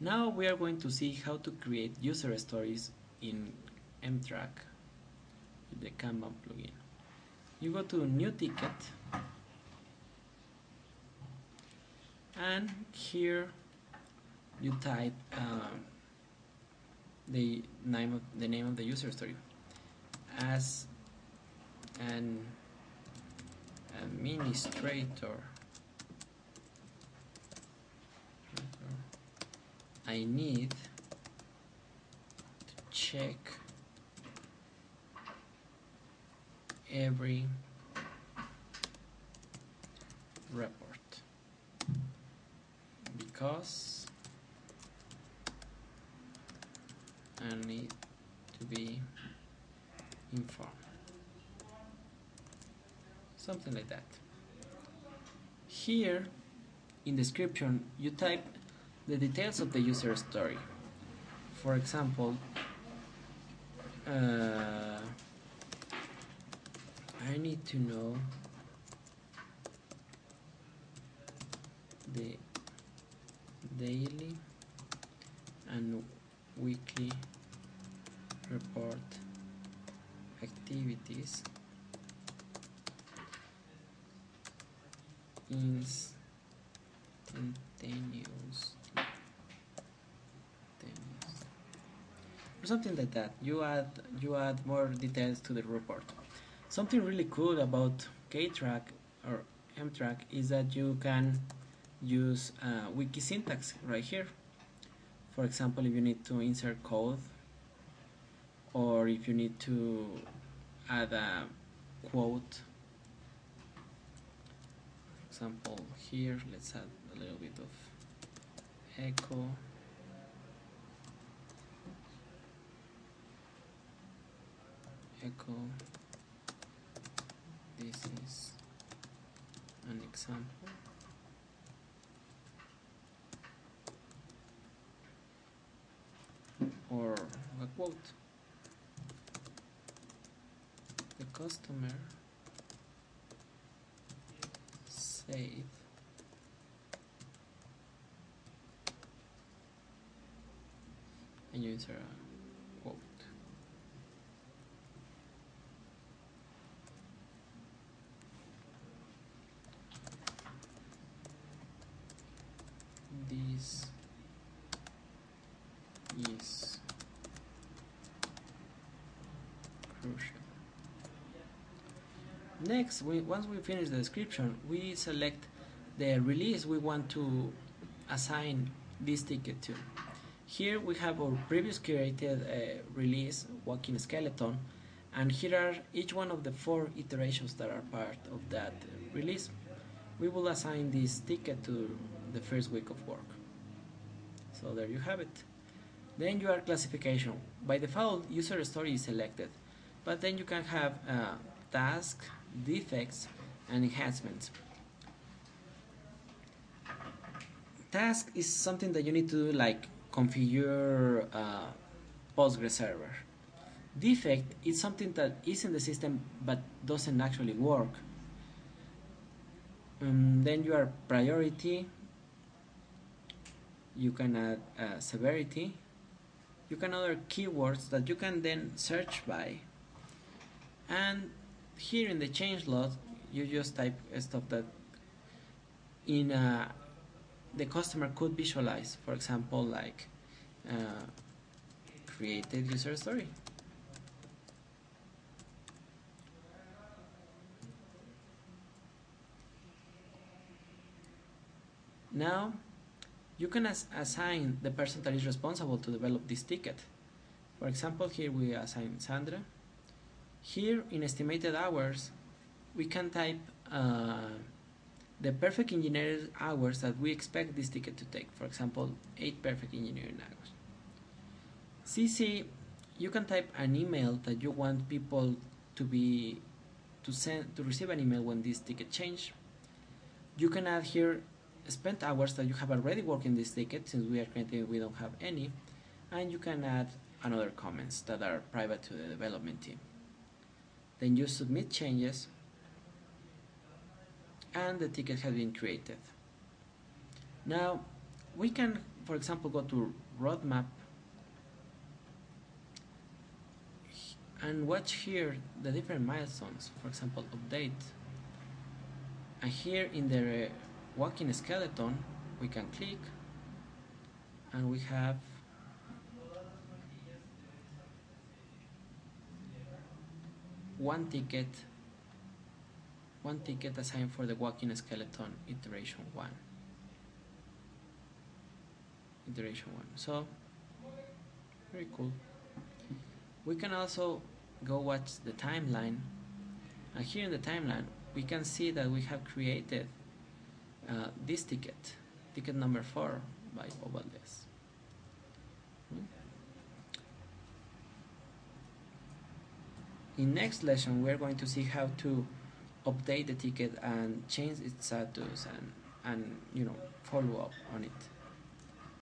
Now we are going to see how to create user stories in Mtrack with the Kanban plugin. You go to New Ticket, and here you type the name of the user story as an administrator. I need to check every report because I need to be informed. Something like that. Here in description you type the details of the user story. For example, I need to know the daily and weekly report activities instantaneously, or something like that. You add more details to the report. Something really cool about Ktrack or Mtrack is that you can use wiki syntax right here. For example, if you need to insert code, or if you need to add a quote. For example, here let's add a little bit of echo. This is an example. Or a quote. The customer said and you insert a quote. This is crucial. Next, once we finish the description, we select the release we want to assign this ticket to. Here we have our previous created release, walking skeleton, and here are each one of the 4 iterations that are part of that release. We will assign this ticket to the first week of work. So there you have it. Then your classification. By default, user story is selected, but then you can have tasks, defects, and enhancements. Task is something that you need to do, like configure Postgres server. Defect is something that is in the system but doesn't actually work. Then you are priority. You can add severity. You can add other keywords that you can then search by. And here in the change log, you just type stuff that in the customer could visualize. For example, like created user story. Now you can assign the person that is responsible to develop this ticket. For example, here we assign Sandra. Here in estimated hours, we can type the perfect engineering hours that we expect this ticket to take. For example, 8 perfect engineering hours. CC, you can type an email that you want people to receive an email when this ticket change. You can add here spent hours that you have already worked in this ticket. Since we are creating, we don't have any, and you can add another comments that are private to the development team. Then you submit changes, and the ticket has been created. Now we can for example, go to roadmap and watch here the different milestones. For example, update. And here in the walking skeleton, we can click and we have one ticket assigned for the walking skeleton iteration 1. So very cool. We can also go watch the timeline, and here in the timeline we can see that we have created this ticket number 4 by Ovaldes. In next lesson we are going to see how to update the ticket and change its status and follow up on it.